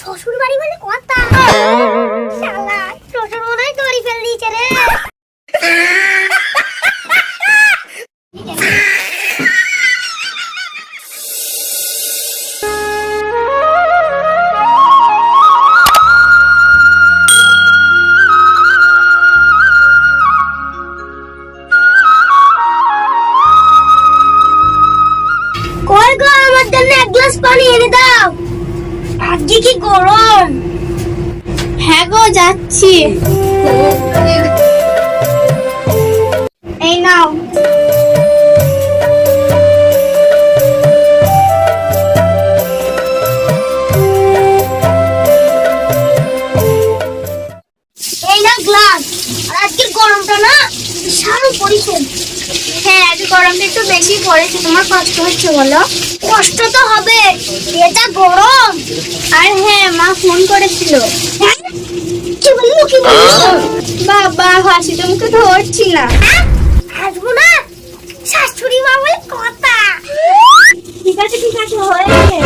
শ্বশুর বাড়ি বলে কথা। শালা শ্বশুর মনে হয় দড়ি ফেল দিয়েছে রে। কই গো, আমার জন্য এক গ্লাস পানি এনে দাও, আজকে কি গরম। হ্যাঁ গো, যাচ্ছি। এই নাও। এই না গ্লাস। আর আজকে গরমটা না বিশাল পড়েছে। হ্যাঁ, আজ গরমটা একটু বেশি পড়েছে। তোমার কষ্ট হচ্ছে বলো? কষ্ট তো হবে, এটা গরম। আর হ্যাঁ, মা ফোন করেছিল। হ্যাঁ? কি বললো কি বললো? বাবা, হাসি তোমাকে ধরছি না। আসবো না, শাশুড়ি মা বলে কথা। ঠিক আছে হয়েছে।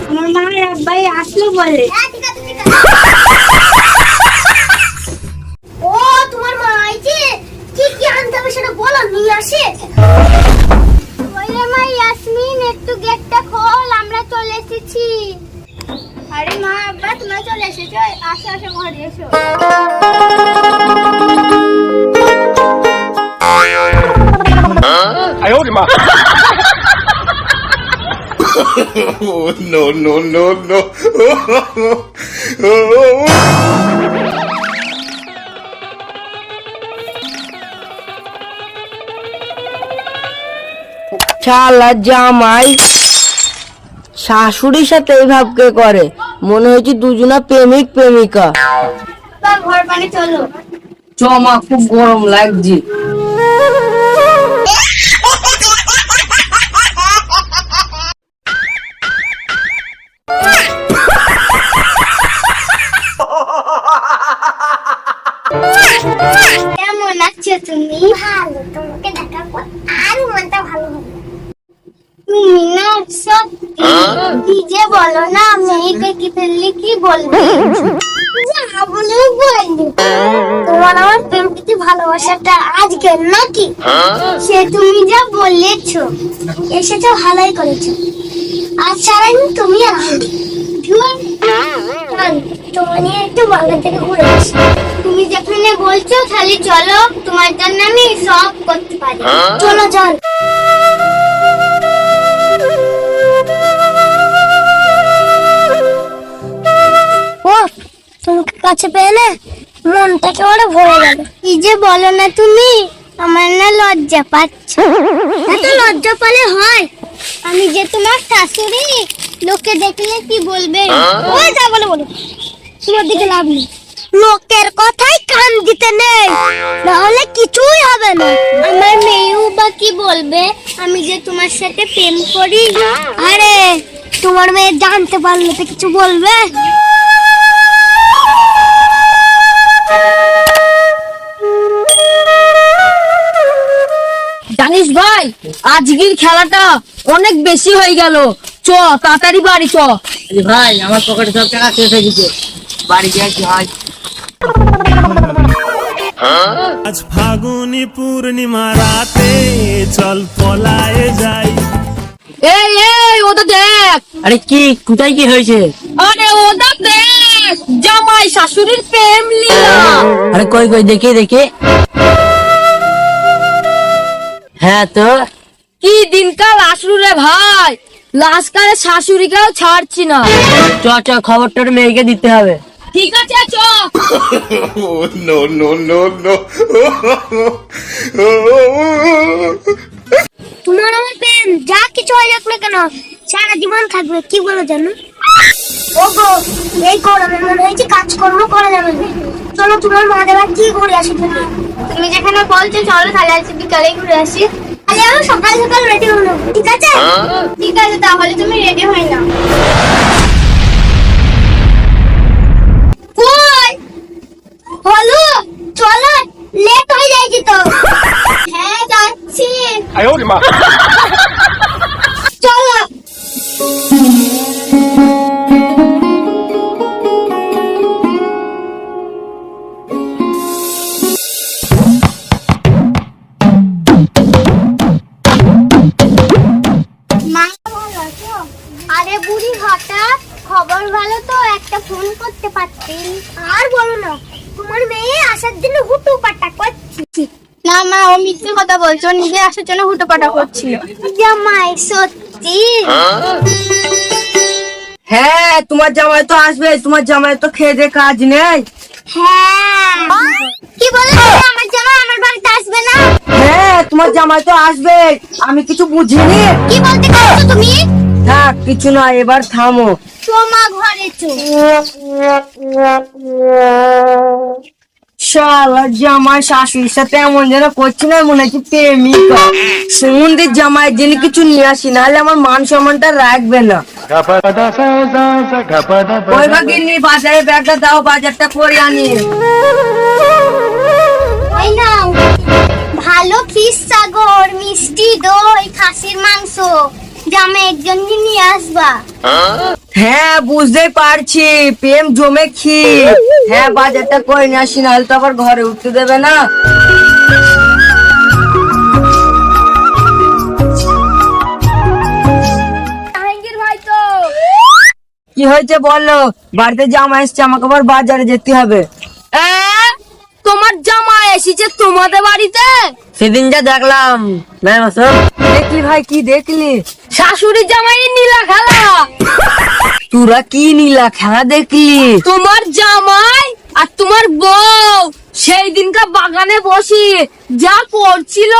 আমার মা আর আব্বাই আসলো বলে। হ্যাঁ, ঠিক আছে ঠিক আছে। ও তোমার মা আইছে, কি কি আনতে হবে সেটা বলো, নিয়ে আসে। বলে মা, ইয়াসমিন একটু গেটটা খোল, আমরা চলে এসেছি। আরে মা, আব্বা তোমরা চলে এসেছো, আসো আসো ঘরে এসো।哎呦我的妈！No no no no！ শালা জামাই শাশুড়ির সাথে এই ভাব কে করে? মনে হচ্ছে দুজনা প্রেমিক প্রেমিকা। ঘর পানি চলো। মা, খুব গরম লাগছে। কেমন আছো তুমি? ভালো, তোমাকে দেখার পর আরো মনটা ভালো হবে। তুমি না সত্যি কি যে বলো না, মেয়ে দেখি ফেললে কি বলবে? যা বলেও বলবো, তোমার আমার প্রেম প্রীতি ভালোবাসাটা আজকের নাকি? সে তুমি যা বলেছো। এসেছো ভালোই করেছো। আজ সারাদিন তুমি আর আমি। তোমার নিয়ে একটু বাংলা থেকে ঘুরে আসি। তুমি যেখানে বলছো খালি চলো, তোমার জন্য আমি সব করতে পারি। চলো চল। ও তোমাকে কাছে পেয়ে না মনটা একেবারে ভরে গেল। কি যে বলো না তুমি, আমার না লজ্জা পাচ্ছ। এত লজ্জা পেলে হয়? আমি যে তোমার শাশুড়ি, লোকে দেখলে কি বলবে? ওই যা বলে বলো, তোমার দিকে লাভ নেই। লোকের কথাই কান দিতে নেই, নাহলে কিছুই হবে না। আমার মেয়েও বা কি বলবে আমি যে তোমার সাথে প্রেম করি? আরে তোমার মেয়ে জানতে পারলে তো কিছু বলবে। জানিস ভাই, আজকের খেলাটা অনেক বেশি হয়ে গেল। চ তাড়াতাড়ি বাড়ি চ। ভাই, আমার পকেটে সব টাকা শেষ হয়ে গেছে, বাড়ি গিয়ে কি হয়। আজ ফাগুনি পূর্ণিমা রাতে চল পলায়ে যাই। এই এই, ওটা দেখ। আরে কি, কোথায় কি হয়েছে? আরে ওটা দেখ, জামাই শাশুড়ির প্রেম লীলা। আরে কই কই, দেখে দেখে। হ্যাঁ তো, কি দিনকাল আসলো রে ভাই, লাস্টকালে শাশুড়িকেও ছাড়ছি না। চ চ, খবরটার মেয়েকে দিতে হবে। ঠিক আছে চ। No no no no! তোমার আমার প্রেম যা কিছু হয়ে যাক না কেন, সারা জীবন থাকবে। কি বলো জানো? ওগো, এই গরমে মনে হয়েছে কাজকর্ম করা যাবে না। চলো তোমার মা দেবার কি ঘুরে আসি। তুমি যেখানে বলছো চলো, তাহলে আজ বিকালে ঘুরে আসি। তাহলে আমি সকাল সকাল রেডি হলো, ঠিক আছে? ঠিক আছে, তাহলে তুমি রেডি হয়ে নাও। কই হলো, চলো, লেট হয়ে যায়ছি তো। হ্যাঁ, যাচ্ছি। 哎呦我的妈！ চলো। আরে বুড়ি, হঠাৎ খবর ভালো তো, একটা ফোন করতে পারতেন। আর বলো না, তোমার মেয়ে আসার জন্য হুটু পাটা করছি। না মা, ও মিথ্যে কথা বলছো, নিজে আসার জন্য হুটোপাটা করছিল। জামাই সত্যি? হ্যাঁ, তোমার জামাই তো আসবে, তোমার জামাই তো খেয়ে দে কাজ নেই। হ্যাঁ। কি বলে আমার জামাই আমার বাড়িতে আসবে না? হ্যাঁ, তোমার জামাই তো আসবে, আমি কিছু বুঝিনি। কি বলতে চাইছো তুমি? থাক, কিছু না, এবার থামো। তোমা ঘরে চো। শালা জামাই শাশুড়ির সাথে এমন যেন করছি না, মনে হচ্ছে প্রেমিকা। সুমন্দির জামাইয়ের জন্য কিছু নিয়ে আসি, নাহলে আমার মান সম্মানটা রাখবে না। ওই ভাগিনি, বাজারে ব্যাগটা দাও, বাজারটা করে আনি। এই নাও, ভালো ফিশ সাগর, মিষ্টি দই, খাসির মাংস জামাইয়ের জন্য নিয়ে আসবা। হ্যাঁ, বুঝতেই পারছি, প্রেম জমে খি। হ্যাঁ, বাজারটা করে নিয়ে আসি, নাহলে তো আবার ঘরে উঠতে দেবে না। জাহাঙ্গীর ভাই তো কি হয়েছে বলো? বাড়িতে জামা এসছে, আমাকে আবার বাজারে যেতে হবে। তোমার জামাই এসেছে তোমাদের বাড়িতে? সেদিন যা দেখলাম। দেখলি ভাই? কি দেখলি? শাশুড়ি জামাই নীলা খেলা। তোরা কি নীলা খেলা দেখলি? তোমার জামাই আর তোমার বউ সেই দিনকার বাগানে বসি যা করছিল,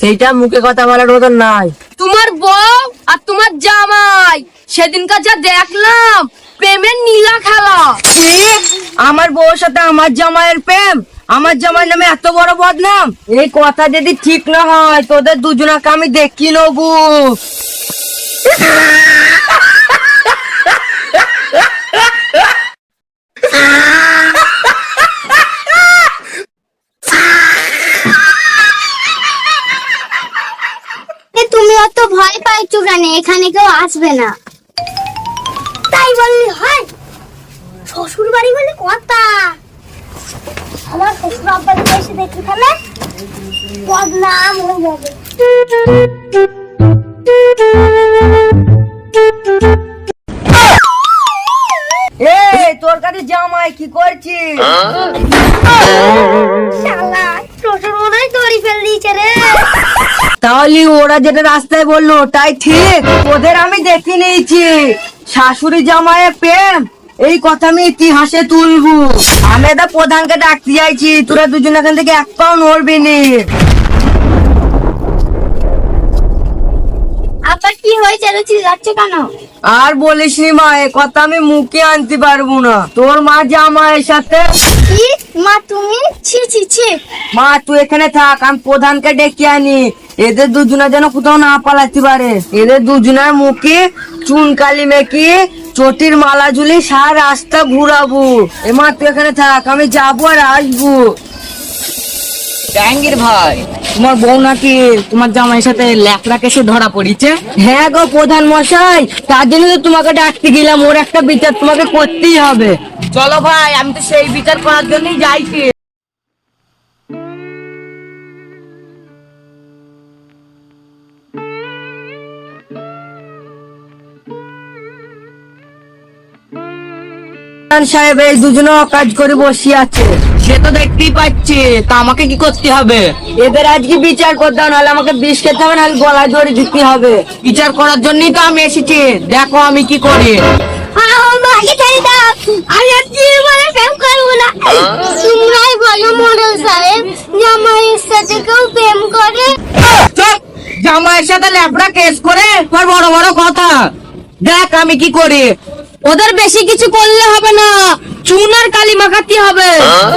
সেইটা মুখে কথা বলার মতন নাই। তোমার বউ আর তোমার জামাই সেদিনকার যা দেখলাম, প্রেমের নীলা খেলা। কি? আমার বউর সাথে আমার জামাইয়ের প্রেম? আমার জামাই নামে এত বড় বদনাম? এই কথা যদি ঠিক না হয়, তোদের দুজনাকে আমি দেখি নেবো। তুমি অত ভয় পাইছো কেন? এখানে কেউ আসবে না। তাই বললি হয়? শ্বশুর বাড়ি বলে কথা। আমার শ্বশুর আব্বা যদি এসে দেখি তাহলে বদনাম হয়ে যাবে। এই তোর কাছে জামাই কি করছিস? শালা শ্বশুর মনে হয় দড়ি ফেল দিয়েছে রে। তাহলে ওরা যেটা রাস্তায় বললো তাই ঠিক? ওদের আমি দেখে নিয়েছি, শাশুড়ি জামাইয়ের প্রেম, এই কথা আমি ইতিহাসে তুলবো। আমি এটা প্রধানকে ডাকতে চাইছি, তোরা দুজন এখান থেকে এক পাও নড়বি নি। আবার কি হয়েছে? যাচ্ছে কেন? আর বলিস নি মা, এ কথা আমি মুখে আনতে পারবো না। তোর মা জামাইয়ের সাথে। কি মা তুমি? ছি ছি ছি। মা তুই এখানে থাক, আমি প্রধানকে ডেকে আনি। এদের দুজনে যেন কোথাও না পালাতে পারে। এদের দুজনের মুখে চুন কালি মেখে চটির মালা ঝুলি সারা রাস্তা ঘুরাবো। এ মা তুই এখানে থাক, আমি যাবো আর আসবো। জাহাঙ্গীর ভাই, তোমার বউ নাকি তোমার জামাইয়ের সাথে ল্যাকড়া কেসে ধরা পড়িছে? হ্যাঁ গো প্রধান মশাই, তার জন্য তো তোমাকে ডাকতে গেলাম। ওর একটা বিচার তোমাকে করতেই হবে। চলো ভাই, আমি তো সেই বিচার করার জন্যই যাইছি। প্রধান সাহেব এই দুজনে অকাজ করে বসে আছে। সে তো দেখতেই পাচ্ছি, তা আমাকে কি করতে হবে? এদের আজকে বিচার করতে হবে, নাহলে আমাকে বিষ খেতে হবে, নাহলে গলায় দড়ি দিতে হবে। বিচার করার জন্যই তো আমি এসেছি, দেখো আমি কি করি। আমাকে ছেড়ে দাও, আমি আর জীবনে প্রেম করবো না। তোমরাই বলো মোড়ল সাহেব, জামাইয়ের সাথে কেউ প্রেম করে? চুপ! জামাইয়ের সাথে ল্যাকড়া কেস করে তোর বড় বড় কথা। দেখ আমি কি করি। ওদের বেশি কিছু করলে হবে না, চুন আর কালি মাখাতে হবে।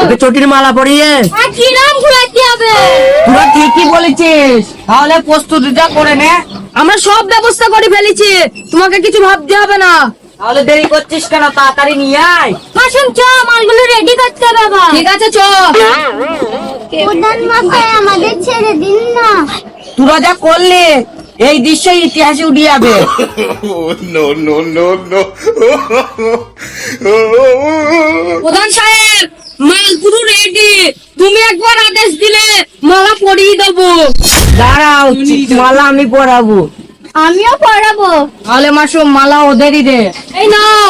ওকে চটির মালা পরিয়ে আর কিরাম ঘুরাতে হবে? তোরা ঠিকই বলেছিস, তাহলে প্রস্তুতিটা করে নে। আমরা সব ব্যবস্থা করে ফেলেছি, তোমাকে কিছু ভাবতে হবে না। তাহলে দেরি করছিস কেন? তাড়াতাড়ি নিয়ে আয়। মাসুম চ, মালগুলো রেডি করতে হবে বাবা। ঠিক আছে চ। প্রধান মশাই আমাদের ছেড়ে দিন না। তোরা যা করলি, এই দৃশ্য ইতিহাসে উঠে যাবে। Oh, no, no, no, no. প্রধান সাহেব, মাল পুরো রেডি, তুমি একবার আদেশ দিলে মালা পরিয়ে দেবো। দাঁড়াও, মালা আমি পরাবো। আমিও পড়াবো। তাহলে মাসুম মালা ওদেরই দে। এই নাও।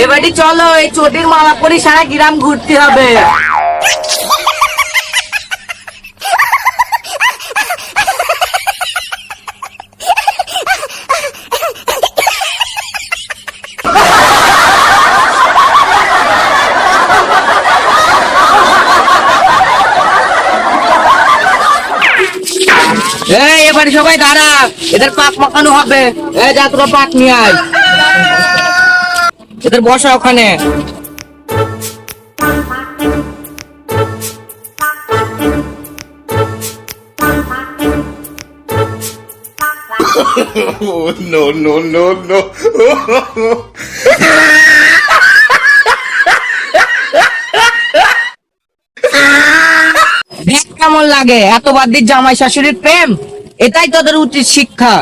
এবারে চলো এই চটির মালা পরে সারা গ্রাম ঘুরতে হবে। এই এবারে সবাই দাঁড়া, এদের পাক মাখানো হবে। এই যা তোরা পাক নিয়ে আয়, এদের বসা ওখানে। Oh, no, no, no, no. দেখ কেমন লাগে এত বাদ দিয়ে জামাই শাশুড়ির প্রেম, এটাই তোদের উচিত শিক্ষা।